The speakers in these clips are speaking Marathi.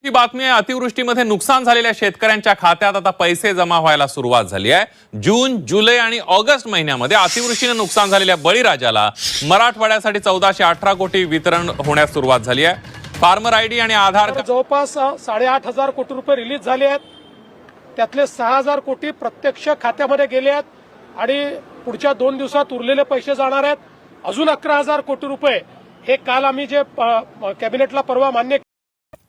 ही बातमी आहे, अतिवृष्टीमध्ये नुकसान झालेल्या शेतकऱ्यांच्या खात्यात आता पैसे जमा व्हायला सुरुवात झाली आहे। जून, जुलै आणि ऑगस्ट महिन्यामध्ये अतिवृष्टीने नुकसान झालेल्या बळीराजाला मराठवाड्यासाठी 1418 कोटी वितरण होण्यास सुरुवात झाली आहे। फार्मर आयडी आणि आधार जवळपास 8,500 कोटी रुपये रिलीज झाले आहेत। त्यातले 6,000 कोटी प्रत्यक्ष खात्यामध्ये गेले आहेत आणि पुढच्या 2 दिवसात उरलेले पैसे जाणार आहेत। अजून 11,000 कोटी रुपये हे काल आम्ही जे कॅबिनेटला परवा मान्य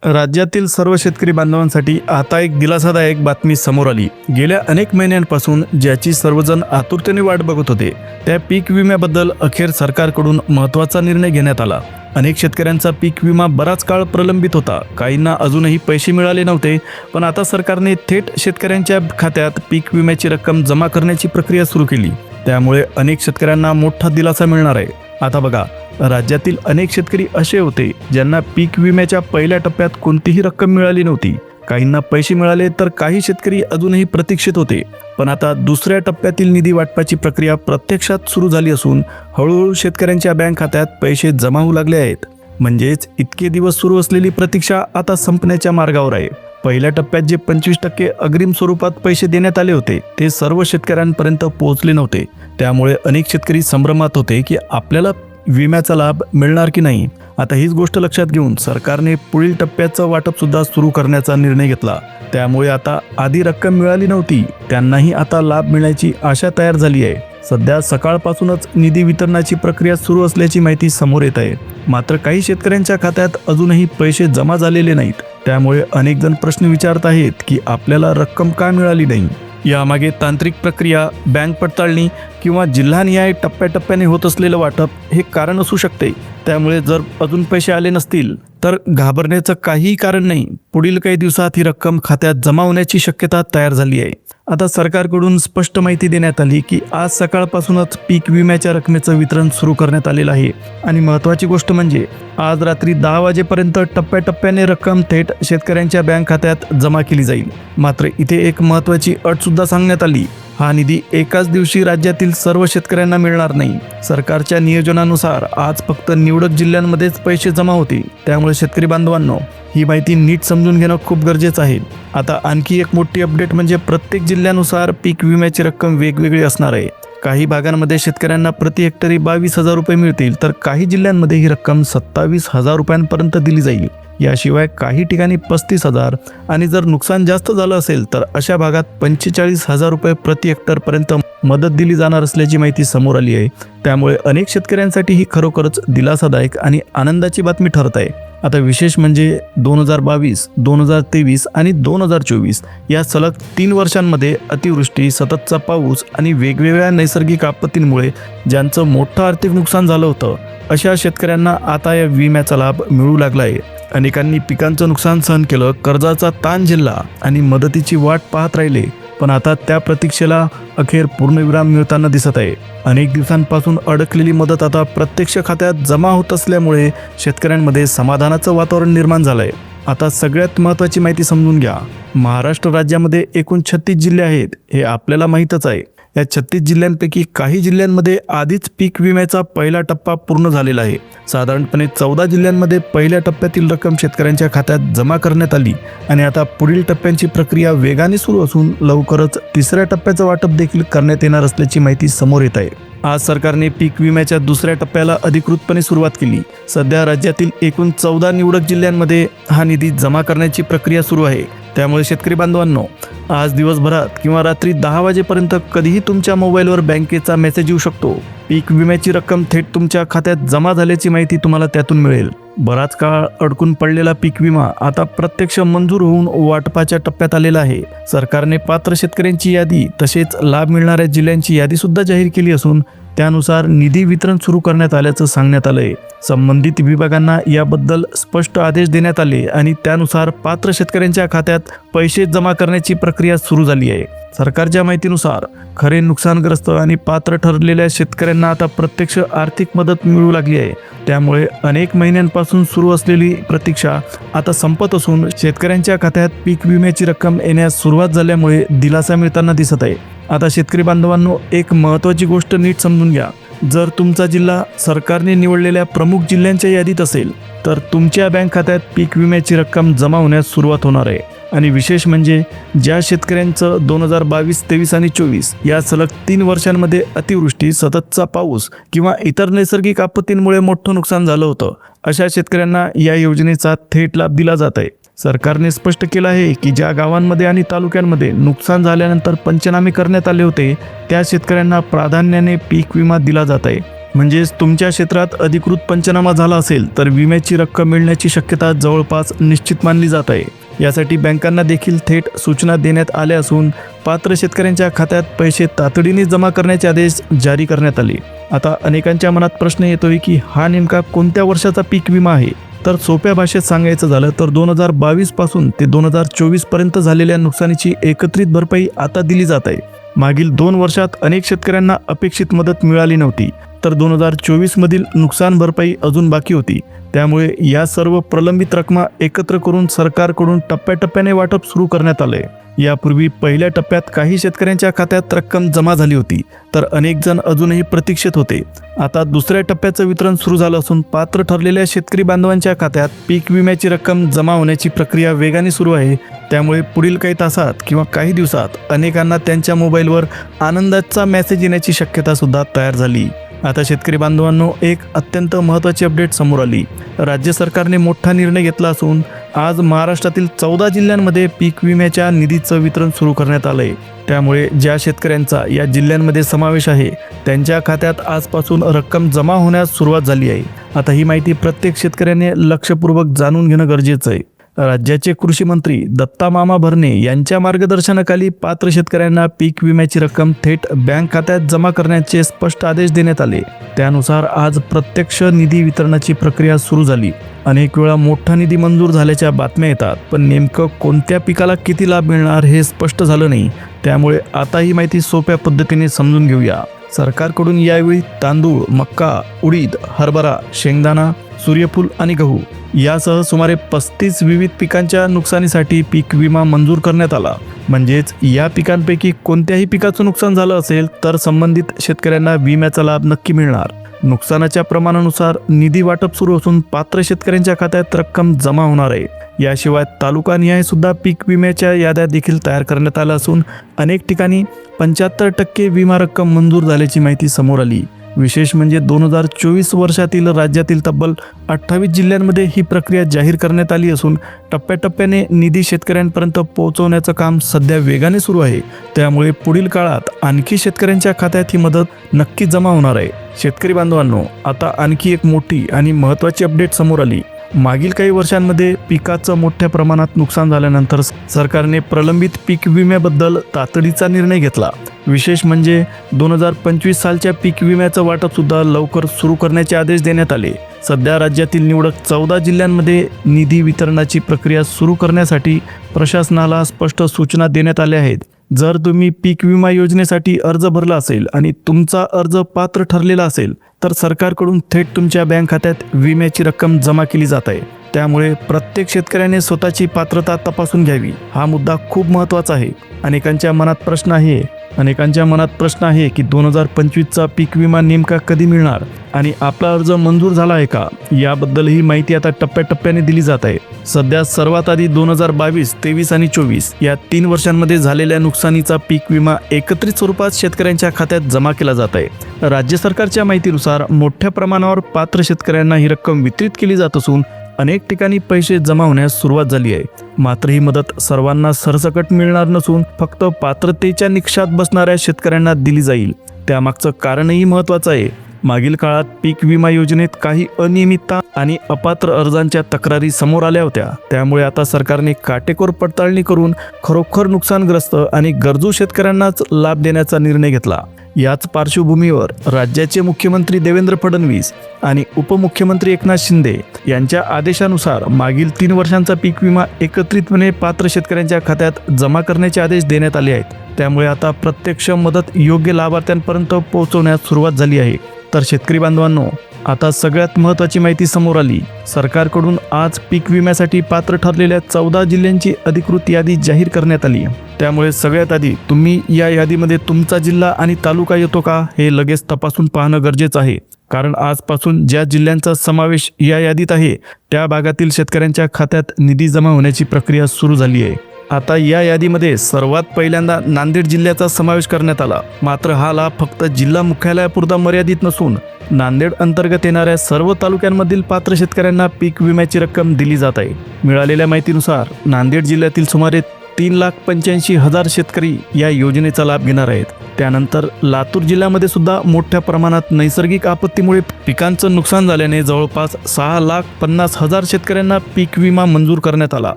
राज्यातील सर्व शेतकरी बांधवांसाठी आता एक दिलासादायक बातमी समोर आली। गेल्या अनेक महिन्यांपासून ज्याची सर्वजण आतुरतेने वाट बघत होते त्या पीक विम्याबद्दल अखेर सरकारकडून महत्त्वाचा निर्णय घेण्यात आला। अनेक शेतकऱ्यांचा पीक विमा बराच काळ प्रलंबित होता, काहींना अजूनही पैसे मिळाले नव्हते, पण आता सरकारने थेट शेतकऱ्यांच्या खात्यात पीक विम्याची रक्कम जमा करण्याची प्रक्रिया सुरू केली। त्यामुळे अनेक शेतकऱ्यांना मोठा दिलासा मिळणार आहे। आता बघा, राज्यातील अनेक शेतकरी असे होते ज्यांना पीक विम्याच्या पहिल्या टप्प्यात कोणतीही रक्कम मिळाली नव्हती। काहींना पैसे मिळाले तर काही शेतकरी अजूनही प्रतीक्षेत होते। पण आता दुसऱ्या टप्प्यातील निधी वाटपाची प्रक्रिया प्रत्यक्षात सुरू झाली असून हळूहळू शेतकऱ्यांच्या बँक खात्यात पैसे जमा होऊ लागले आहेत। म्हणजेच इतके दिवस सुरू असलेली प्रतीक्षा आता संपण्याच्या मार्गावर आहे। पहिल्या टप्प्यात जे 25% अग्रिम स्वरूपात पैसे देण्यात आले होते ते सर्व शेतकऱ्यांपर्यंत पोहोचले नव्हते। त्यामुळे अनेक शेतकरी संभ्रमात होते की आपल्याला विम्याचा लाभ मिळणार की नाही। आता हीच गोष्ट लक्षात घेऊन सरकारने पुढील टप्प्याचं वाटप सुद्धा सुरू करण्याचा निर्णय घेतला। त्यामुळे आता आधी रक्कम मिळाली नव्हती त्यांनाही आता लाभ मिळण्याची आशा तयार झाली आहे। सध्या सकाळपासूनच निधी वितरणाची प्रक्रिया सुरू असल्याची माहिती समोर येत आहे। मात्र काही शेतकऱ्यांच्या खात्यात अजूनही पैसे जमा झालेले नाहीत। त्यामुळे अनेक जण प्रश्न विचारत आहेत की आपल्याला रक्कम का मिळाली नाही। यामागे तांत्रिक प्रक्रिया, बँक पडताळणी किंवा जिल्हानिहाय टप्प्याटप्प्याने होत असलेलं वाटप हे कारण असू शकते। त्यामुळे जर अजून पैसे आले नसतील तर घाबरण्याचं काहीही कारण नाही। पुढील काही दिवसात ही रक्कम खात्यात जमा होण्याची शक्यता तयार झाली आहे। आता सरकारकडून स्पष्ट माहिती देण्यात आली की आज सकाळपासूनच पीक विम्याच्या रकमेचं वितरण सुरू करण्यात आलेलं आहे। आणि महत्त्वाची गोष्ट म्हणजे आज रात्री 10 वाजेपर्यंत टप्प्याटप्प्याने रक्कम थेट शेतकऱ्यांच्या बँक खात्यात जमा केली जाईल। मात्र इथे एक महत्त्वाची अट सुद्धा सांगण्यात आली, हा निधी एकाच दिवशी राज्यातील सर्व शेतकऱ्यांना मिळणार नाही। सरकारच्या नियोजनानुसार आज फक्त निवडक जिल्ह्यांमध्येच पैसे जमा होतील। त्यामुळे शेतकरी बांधवांनो, ही माहिती नीट समजून घेणं खूप गरजेचं आहे। आता आणखी एक मोठी अपडेट म्हणजे प्रत्येक जिल्ह्यानुसार पीक विम्याची रक्कम वेगवेगळी असणार आहे। काही भागांमध्ये शेतकऱ्यांना प्रति हेक्टरी 22,000 रुपये मिळतील तर काही जिल्ह्यांमध्ये ही रक्कम 27,000 रुपयांपर्यंत दिली जाईल। याशिवाय काही ठिकाणी 35,000 आणि जर नुकसान जास्त झालं असेल तर अशा भागात 45,000 रुपये प्रति हेक्टरपर्यंत मदत दिली जाणार असल्याची माहिती समोर आली आहे। त्यामुळे अनेक शेतकऱ्यांसाठी ही खरोखरच दिलासादायक आणि आनंदाची बातमी ठरत आहे। आता विशेष म्हणजे 2022, 2023 आणि 2024 या सलग 3 वर्षांमध्ये अतिवृष्टी, सततचा पाऊस आणि वेगवेगळ्या नैसर्गिक आपत्तींमुळे ज्यांचं मोठं आर्थिक नुकसान झालं होतं अशा शेतकऱ्यांना आता या विम्याचा लाभ मिळू लागला आहे। अनेकांनी पिकांचं नुकसान सहन केलं, कर्जाचा ताण झेलला आणि मदतीची वाट पाहत राहिले, पण आता त्या प्रतीक्षेला अखेर पूर्णविराम मिळताना दिसत आहे। अनेक दिवसांपासून अडकलेली मदत आता प्रत्यक्ष खात्यात जमा होत असल्यामुळे शेतकऱ्यांमध्ये समाधानाचं वातावरण निर्माण झालं आहे। आता सगळ्यात महत्त्वाची माहिती समजून घ्या। महाराष्ट्र राज्यामध्ये एकूण 36 जिल्हे आहेत हे आपल्याला माहीतच आहे। या 36 जिल्ह्यांपैकी काही जिल्ह्यांमध्ये आधीच पीक विम्याचा पहिला टप्पा पूर्ण झालेला आहे। साधारणपणे 14 जिल्ह्यांमध्ये पहिल्या टप्प्यातील रक्कम शेतकऱ्यांच्या खात्यात जमा करण्यात आली आणि आता पुढील टप्प्यांची प्रक्रिया वेगाने सुरू असून लवकरच तिसऱ्या टप्प्याचं वाटप देखील करण्यात येणार असल्याची माहिती समोर येत आहे। आज सरकारने पीक विम्याच्या दुसऱ्या टप्प्याला अधिकृतपणे सुरुवात केली। सध्या राज्यातील एकूण 14 निवडक जिल्ह्यांमध्ये हा निधी जमा करण्याची प्रक्रिया सुरू आहे। त्यामुळे शेतकरी बांधवांनो, आज दिवसभरात किंवा रात्री 10 वाजेपर्यंत कधीही तुमच्या मोबाईलवर बँकेचा मेसेज येऊ शकतो। पीक विम्याची रक्कम थेट तुमच्या खात्यात जमा झाल्याची माहिती तुम्हाला त्यातून मिळेल। बराच काळ अडकून पडलेला पीक विमा आता प्रत्यक्ष मंजूर होऊन वाटपाच्या टप्प्यात आलेला आहे। सरकारने पात्र शेतकऱ्यांची यादी तसेच लाभ मिळणाऱ्या जिल्ह्यांची यादी सुद्धा जाहीर केली असून त्यानुसार निधी वितरण सुरू करण्यात आल्याचं सांगण्यात आलंय। संबंधित विभागांना याबद्दल स्पष्ट आदेश देण्यात आले आणि त्यानुसार पात्र शेतकऱ्यांच्या खात्यात पैसे जमा करण्याची प्रक्रिया सुरू झाली आहे। सरकारच्या माहितीनुसार खरे नुकसानग्रस्त आणि पात्र ठरलेल्या शेतकऱ्यांना आता प्रत्यक्ष आर्थिक मदत मिळू लागली आहे। त्यामुळे अनेक महिन्यांपासून सुरू असलेली प्रतीक्षा आता संपत असून शेतकऱ्यांच्या खात्यात पीक विम्याची रक्कम येण्यास सुरुवात झाल्यामुळे दिलासा मिळताना दिसत आहे। आता शेतकरी बांधवांनो, एक महत्त्वाची गोष्ट नीट समजून घ्या। जर तुमचा जिल्हा सरकारने निवडलेल्या प्रमुख जिल्ह्यांच्या यादीत असेल तर तुमच्या बँक खात्यात पीक विम्याची रक्कम जमा होण्यास सुरुवात होणार आहे. आणि विशेष म्हणजे ज्या शेतकऱ्यांचं 2022, 23 आणि 24 या सलग 3 वर्षांमध्ये अतिवृष्टी, सततचा पाऊस किंवा इतर नैसर्गिक आपत्तींमुळे मोठं नुकसान झालं होतं, अशा शेतकऱ्यांना या योजनेचा थेट लाभ दिला जात आहे. सरकारने स्पष्ट केलं आहे की ज्या गावांमध्ये आणि तालुक्यांमध्ये नुकसान झाल्यानंतर पंचनामे करण्यात आले होते त्या शेतकऱ्यांना प्राधान्याने पीक विमा दिला जात आहे. म्हणजेच तुमच्या क्षेत्रात अधिकृत पंचनामा झाला असेल तर विम्याची रक्कम मिळण्याची शक्यता जवळपास निश्चित मानली जात आहे. यासाठी बँकांना देखील थेट सूचना देण्यात आल्या असून पात्र शेतकऱ्यांच्या खात्यात पैसे तातडीने जमा करण्याचे आदेश जारी करण्यात आले. आता अनेकांच्या मनात प्रश्न येतोय की हा नेमका कोणत्या वर्षाचा पीक विमा आहे? तर सोप्या भाषेत सांगायचं झालं तर 2022 पासून ते 2024 पर्यंत झालेल्या नुकसानीची एकत्रित भरपाई आता दिली जात आहे. मागील 2 वर्षात अनेक शेतकऱ्यांना अपेक्षित मदत मिळाली नव्हती, तर 2024 मधील नुकसान भरपाई अजून बाकी होती. त्यामुळे या सर्व प्रलंबित रकमा एकत्र करून सरकारकडून टप्प्याटप्प्याने वाटप सुरू करण्यात आले. यापूर्वी पहिल्या टप्प्यात काही शेतकऱ्यांच्या खात्यात रक्कम जमा झाली होती, तर अनेक जण अजूनही प्रतीक्षेत होते. आता दुसऱ्या टप्प्याचं वितरण सुरू झालं असून पात्र ठरलेल्या शेतकरी बांधवांच्या खात्यात पीक विम्याची रक्कम जमा होण्याची प्रक्रिया वेगाने सुरू आहे. त्यामुळे पुढील काही तासात किंवा काही दिवसात अनेकांना त्यांच्या मोबाईलवर आनंदाचा मेसेज येण्याची शक्यता सुद्धा तयार झाली. आता शेतकरी बांधवांनो, एक अत्यंत महत्त्वाची अपडेट समोर आली. राज्य सरकारने मोठा निर्णय घेतला असून आज महाराष्ट्रातील 14 जिल्ह्यांमध्ये पीक विम्याच्या निधीचं वितरण सुरू करण्यात आलं आहे. त्यामुळे ज्या शेतकऱ्यांचा या जिल्ह्यांमध्ये समावेश आहे त्यांच्या खात्यात आजपासून रक्कम जमा होण्यास सुरुवात झाली आहे. आता ही माहिती प्रत्येक शेतकऱ्याने लक्षपूर्वक जाणून घेणं गरजेचं आहे. राज्याचे कृषी मंत्री दत्ता मामा भरणे यांच्या मार्गदर्शनाखाली पात्र शेतकऱ्यांना पीक विम्याची रक्कम थेट बँक खात्यात जमा करण्याचे स्पष्ट आदेश देण्यात आले. त्यानुसार आज प्रत्यक्ष निधी वितरणाची प्रक्रिया सुरू झाली. अनेक वेळा मोठा निधी मंजूर झाल्याच्या बातम्या येतात, पण नेमकं कोणत्या पिकाला किती लाभ मिळणार हे स्पष्ट झालं नाही. त्यामुळे आता ही माहिती सोप्या पद्धतीने समजून घेऊया. सरकारकडून यावेळी तांदूळ, मक्का, उडीद, हरभरा, शेंगदाणा, सूर्यफूल आणि गहू यासह सुमारे 35 विविध पिकांच्या नुकसानीसाठी पीक विमा मंजूर करण्यात आला. म्हणजेच या पिकांपैकी कोणत्याही पिकाचं नुकसान झालं असेल तर संबंधित शेतकऱ्यांना विम्याचा लाभ नक्की मिळणार. नुकसानाच्या प्रमाणानुसार निधी वाटप सुरू असून पात्र शेतकऱ्यांच्या खात्यात रक्कम जमा होणार आहे. याशिवाय तालुकानिहाय सुद्धा पीक विम्याच्या याद्या देखील तयार करण्यात आल्या असून अनेक ठिकाणी 75% विमा रक्कम मंजूर झाल्याची माहिती समोर आली. विशेष म्हणजे 2024 वर्षातील राज्यातील तब्बल 28 जिल्ह्यांमध्ये ही प्रक्रिया जाहीर करण्यात आली असून टप्प्याटप्प्याने निधी शेतकऱ्यांपर्यंत पोहोचवण्याचं काम सध्या वेगाने सुरू आहे. त्यामुळे पुढील काळात आणखी शेतकऱ्यांच्या खात्यात ही मदत नक्की जमा होणार आहे. शेतकरी बांधवांनो, आता आणखी एक मोठी आणि महत्त्वाची अपडेट समोर आली. मागील काही वर्षांमध्ये पिकाचं मोठ्या प्रमाणात नुकसान झाल्यानंतर सरकारने प्रलंबित पीक विम्याबद्दल तातडीचा निर्णय घेतला. विशेष म्हणजे 2025 सालच्या पीक विम्याचं वाटप सुद्धा लवकर सुरू करण्याचे आदेश देण्यात आले. सध्या राज्यातील निवडक 14 जिल्ह्यांमध्ये निधी वितरणाची प्रक्रिया सुरू करण्यासाठी प्रशासनाला स्पष्ट सूचना देण्यात आल्या आहेत. जर तुम्ही पीक विमा योजनेसाठी अर्ज भरला असेल आणि तुमचा अर्ज पात्र ठरलेला असेल तर सरकारकडून थेट तुमच्या बँक खात्यात विम्याची रक्कम जमा केली जात आहे. त्यामुळे प्रत्येक शेतकऱ्याने स्वतःची पात्रता तपासून घ्यावी. हा मुद्दा खूप महत्त्वाचा आहे. अनेकांच्या मनात प्रश्न आहे की 2025चा पीक विमा नेमका कधी मिळणार आणि आपला अर्ज मंजूर झाला आहे का, याबद्दल ही माहिती आता टप्प्याटप्प्याने दिली जात आहे. सध्या सर्वात आधी 2022, 23 आणि 24 या 3 वर्षांमध्ये झालेल्या नुकसानीचा पीक विमा एकत्रित स्वरूपात शेतकऱ्यांच्या खात्यात जमा केला जात आहे. राज्य सरकारच्या माहितीनुसार मोठ्या प्रमाणावर पात्र शेतकऱ्यांना ही रक्कम वितरित केली जात असून अनेक ठिकाणी पैसे जमा होण्यास सुरुवात झाली आहे. मात्र ही मदत सर्वांना सरसकट मिळणार नसून फक्त पात्रतेच्या निकषात बसणाऱ्या शेतकऱ्यांना दिली जाईल. त्यामागचं कारणही महत्त्वाचं आहे. मागील काळात पीक विमा योजनेत काही अनियमितता आणि अपात्र अर्जांच्या तक्रारी समोर आल्या होत्या. त्यामुळे आता सरकारने काटेकोर पडताळणी करून खरोखर नुकसानग्रस्त आणि गरजू शेतकऱ्यांनाच लाभ देण्याचा निर्णय घेतला. याच पार्श्वभूमीवर राज्याचे मुख्यमंत्री देवेंद्र फडणवीस आणि उपमुख्यमंत्री एकनाथ शिंदे यांच्या आदेशानुसार मागील 3 वर्षांचा पीक विमा एकत्रितपणे पात्र शेतकऱ्यांच्या खात्यात जमा करण्याचे आदेश देण्यात आले आहेत. त्यामुळे आता प्रत्यक्ष मदत योग्य लाभार्थ्यांपर्यंत पोहोचवण्यास सुरुवात झाली आहे. तर शेतकरी बांधवांनो, आता सगळ्यात महत्त्वाची माहिती समोर आली. सरकारकडून आज पीक विम्यासाठी पात्र ठरलेल्या 14 जिल्ह्यांची अधिकृत यादी जाहीर करण्यात आली. त्यामुळे सगळ्यात आधी तुम्ही या यादीमध्ये तुमचा जिल्हा आणि तालुका येतो का हे लगेच तपासून पाहणं गरजेचं आहे. कारण आजपासून ज्या जिल्ह्यांचा समावेश या यादीत आहे त्या भागातील शेतकऱ्यांच्या खात्यात निधी जमा होण्याची प्रक्रिया सुरू झाली आहे. आता या यादीमध्ये सर्वात पहिल्यांदा नांदेड जिल्ह्याचा समावेश करण्यात आला. मात्र हा लाभ फक्त जिल्हा मुख्यालयापुरता मर्यादित नसून नांदेड अंतर्गत येणाऱ्या सर्व तालुक्यांमधील पात्र शेतकऱ्यांना पीक विम्याची रक्कम दिली जात आहे. मिळालेल्या माहितीनुसार नांदेड जिल्ह्यातील सुमारे 3,85,000 शेतकरी या योजनेचा लाभ घेणार आहेत. त्यानंतर लातूर जिल्ह्यामध्ये सुद्धा मोठ्या प्रमाणात नैसर्गिक आपत्तीमुळे पिकांचं नुकसान झाल्याने जवळपास 6,50,000 शेतकऱ्यांना पीक विमा मंजूर करण्यात आला.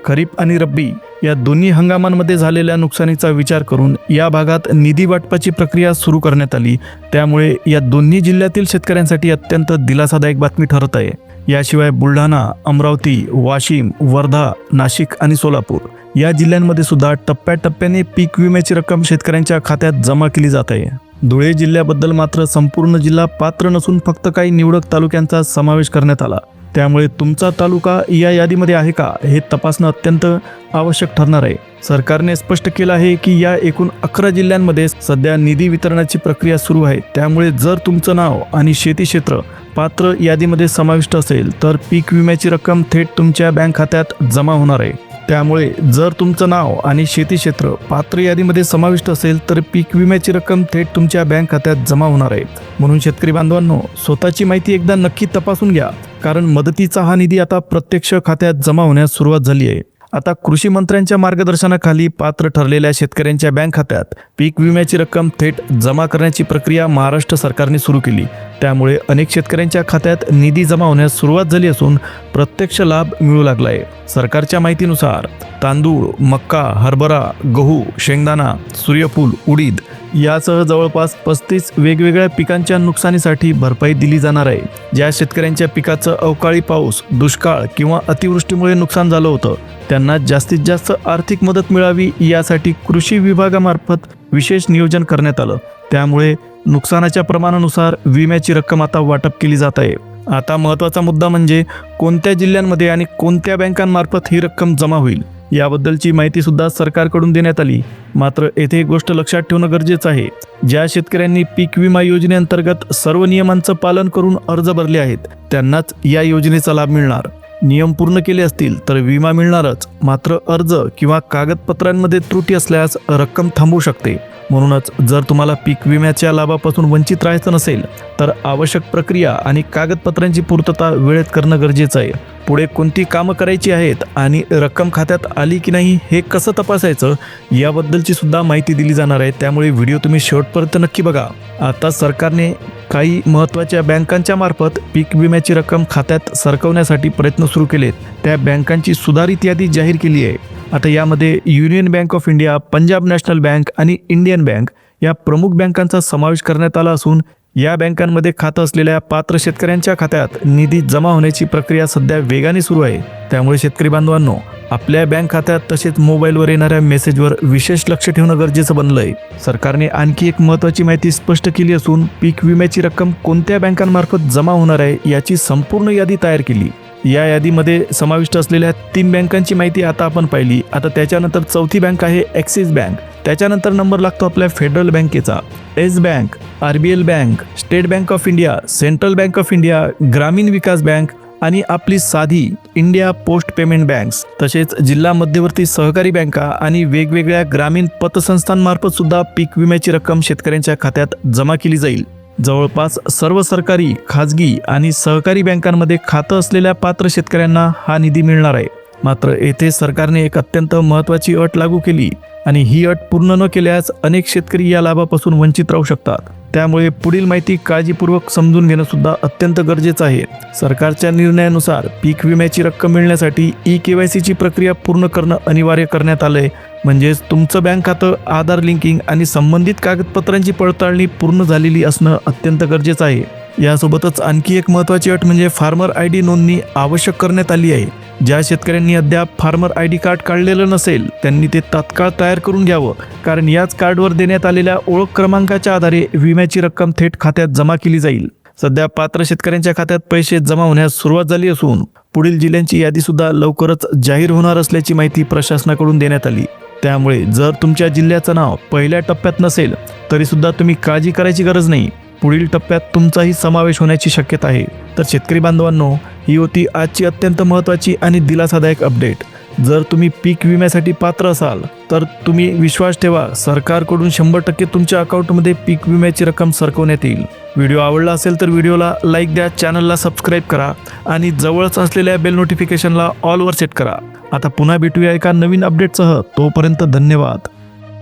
खरीप आणि रब्बी या दोन्ही हंगामांमध्ये झालेल्या नुकसानीचा विचार करून या भागात निधी वाटपाची प्रक्रिया सुरू करण्यात आली. त्यामुळे या दोन्ही जिल्ह्यातील शेतकऱ्यांसाठी अत्यंत दिलासादायक बातमी ठरत आहे. याशिवाय बुलढाणा, अमरावती, वाशिम, वर्धा, नाशिक आणि सोलापूर या जिल्ह्यांमध्ये सुद्धा टप्प्याटप्प्याने पीक विम्याची रक्कम शेतकऱ्यांच्या खात्यात जमा केली जात आहे. धुळे जिल्ह्याबद्दल मात्र संपूर्ण जिल्हा पात्र नसून फक्त काही निवडक तालुक्यांचा समावेश करण्यात आला. त्यामुळे तुमचा तालुका या यादीमध्ये आहे का हे तपासणं अत्यंत आवश्यक ठरणार आहे. सरकारने स्पष्ट केलं आहे की या एकूण 11 जिल्ह्यांमध्ये सध्या निधी वितरणाची प्रक्रिया सुरू आहे. त्यामुळे जर तुमचं नाव आणि शेती क्षेत्र पात्र यादीमध्ये समाविष्ट असेल तर पीक विम्याची रक्कम थेट तुमच्या बँक खात्यात जमा होणार आहे. त्यामुळे जर तुमचं नाव आणि शेती क्षेत्र पात्र यादीमध्ये समाविष्ट असेल तर पीक विम्याची रक्कम थेट तुमच्या बँक खात्यात जमा होणार आहे. म्हणून शेतकरी बांधवांनो, स्वतःची माहिती एकदा नक्की तपासून घ्या. कारण मदतीचा हा निधी आता प्रत्यक्ष खात्यात जमा होण्यास सुरुवात झाली आहे. आता कृषी मंत्र्यांच्या मार्गदर्शनाखाली पात्र ठरलेल्या शेतकऱ्यांच्या बँक खात्यात पीक विम्याची रक्कम थेट जमा करण्याची प्रक्रिया महाराष्ट्र सरकारने सुरू केली. त्यामुळे अनेक शेतकऱ्यांच्या खात्यात निधी जमा होण्यास सुरुवात झाली असून प्रत्यक्ष लाभ मिळू लागला आहे. सरकारच्या माहितीनुसार तांदूळ, मक्का, हरभरा, गहू, शेंगदाणा, सूर्यफूल, उडीद यासह जवळपास 35 वेगवेगळ्या पिकांच्या नुकसानीसाठी भरपाई दिली जाणार आहे. ज्या शेतकऱ्यांच्या पिकाचं अवकाळी पाऊस, दुष्काळ किंवा अतिवृष्टीमुळे नुकसान झालं होतं त्यांना जास्तीत जास्त आर्थिक मदत मिळावी यासाठी कृषी विभागामार्फत विशेष नियोजन करण्यात आलं. त्यामुळे नुकसानाच्या प्रमाणानुसार विम्याची रक्कम आता वाटप केली जात आहे. आता महत्त्वाचा मुद्दा म्हणजे कोणत्या जिल्ह्यांमध्ये आणि कोणत्या बँकांमार्फत ही रक्कम जमा होईल याबद्दलची माहिती सुद्धा सरकारकडून देण्यात आली. मात्र येथे एक गोष्ट लक्षात ठेवणं गरजेचं आहे. ज्या शेतकऱ्यांनी पीक विमा योजनेअंतर्गत सर्व नियमांचं पालन करून अर्ज भरले आहेत त्यांनाच या योजनेचा लाभ मिळणार. नियम पूर्ण केले असतील तर विमा मिळणारच. मात्र अर्ज किंवा कागदपत्रांमध्ये त्रुटी असल्यास रक्कम थांबू शकते. म्हणूनच जर तुम्हाला पीक विम्याच्या लाभापासून वंचित राहायचं नसेल तर आवश्यक प्रक्रिया आणि कागदपत्रांची पूर्तता वेळेत करणं गरजेचं आहे. पुढे कोणती कामं करायची आहेत आणि रक्कम खात्यात आली की नाही हे कसं तपासायचं याबद्दलची सुद्धा माहिती दिली जाणार आहे. त्यामुळे व्हिडिओ तुम्ही शेवटपर्यंत नक्की बघा. आता सरकारने काही महत्त्वाच्या बँकांच्या मार्फत पीक विम्याची रक्कम खात्यात सरकवण्यासाठी प्रयत्न सुरू केलेत. त्या बँकांची सुधारित यादी जाहीर केली आहे. आता यामध्ये union bank of India, Punjab national bank आणि इंडियन बँक या प्रमुख बँकांचा समावेश करण्यात आला असून या बँकांमध्ये खातं असलेल्या पात्र शेतकऱ्यांच्या खात्यात निधी जमा होण्याची प्रक्रिया सध्या वेगाने सुरू आहे. त्यामुळे शेतकरी बांधवांनो, आपल्या बँक खात्यात तसेच मोबाईलवर येणाऱ्या मेसेजवर विशेष लक्ष ठेवणं गरजेचं बनलं आहे. सरकारने आणखी एक महत्त्वाची माहिती स्पष्ट केली असून पीक विम्याची रक्कम कोणत्या बँकांमार्फत जमा होणार आहे याची संपूर्ण यादी तयार केली. या यादीमध्ये समाविष्ट असलेल्या 3 बँकांची माहिती आता आपण पाहिली. आता त्याच्यानंतर चौथी बँक आहे ॲक्सिस बँक. त्याच्यानंतर नंबर लागतो आपल्या फेडरल बँकेचा, yes bank, RBL bank, state bank of India, central bank of India, ग्रामीण विकास बँक आणि आपली साधी इंडिया पोस्ट पेमेंट बँक्स, तसेच जिल्हा मध्यवर्ती सहकारी बँका आणि वेगवेगळ्या ग्रामीण पतसंस्थांमार्फत सुद्धा पीक विम्याची रक्कम शेतकऱ्यांच्या खात्यात जमा केली जाईल. जवळपास सर्व सरकारी, खाजगी आणि सहकारी बँकांमध्ये खातं असलेल्या पात्र शेतकऱ्यांना हा निधी मिळणार आहे. मात्र येथे सरकारने एक अत्यंत महत्त्वाची अट लागू केली आणि ही अट पूर्ण न केल्यास अनेक शेतकरी या लाभापासून वंचित राहू शकतात. त्यामुळे पुढील माहिती काळजीपूर्वक समजून घेणं सुद्धा अत्यंत गरजेचं आहे. सरकारच्या निर्णयानुसार पीक विम्याची रक्कम मिळण्यासाठी EKYCची प्रक्रिया पूर्ण करणं अनिवार्य करण्यात आलंय. म्हणजेच तुमचं बँक खातं, आधार लिंकिंग आणि संबंधित कागदपत्रांची पडताळणी पूर्ण झालेली असणं अत्यंत गरजेचं आहे. यासोबतच आणखी एक महत्त्वाची अट म्हणजे फार्मर ID नोंदणी आवश्यक करण्यात आली आहे. ज्या शेतकऱ्यांनी अद्याप फार्मर ID कार्ड काढलेलं नसेल त्यांनी ते तात्काळ तयार करून घ्यावं. कारण याच कार्डवर देण्यात आलेल्या ओळख क्रमांकाच्या आधारे विम्याची रक्कम थेट खात्यात जमा केली जाईल. सध्या पात्र शेतकऱ्यांच्या खात्यात पैसे जमा होण्यास सुरुवात झाली असून पुढील जिल्ह्यांची यादी सुद्धा लवकरच जाहीर होणार असल्याची माहिती प्रशासनाकडून देण्यात आली. त्यामुळे जर तुमच्या जिल्ह्याचं नाव पहिल्या टप्प्यात नसेल तरीसुद्धा तुम्ही काळजी करायची गरज नाही. पुढील टप्प्यात तुमचाही समावेश होण्याची शक्यता आहे. तर शेतकरी बांधवांनो, ही होती आजची अत्यंत महत्त्वाची आणि दिलासादायक अपडेट. जर तुम्ही पीक विम्यासाठी पात्र असाल तर तुम्ही विश्वास ठेवा, सरकारकडून 100% तुमच्या अकाउंटमध्ये पीक विम्याची रक्कम सरकवण्यात येईल. व्हिडिओ आवडला असेल तर व्हिडिओला लाईक द्या, चॅनलला सबस्क्राईब करा आणि जवळच असलेल्या बेल नोटिफिकेशनला ऑलवर सेट करा. आता पुन्हा भेटूया एका नवीन अपडेटसह. तोपर्यंत धन्यवाद.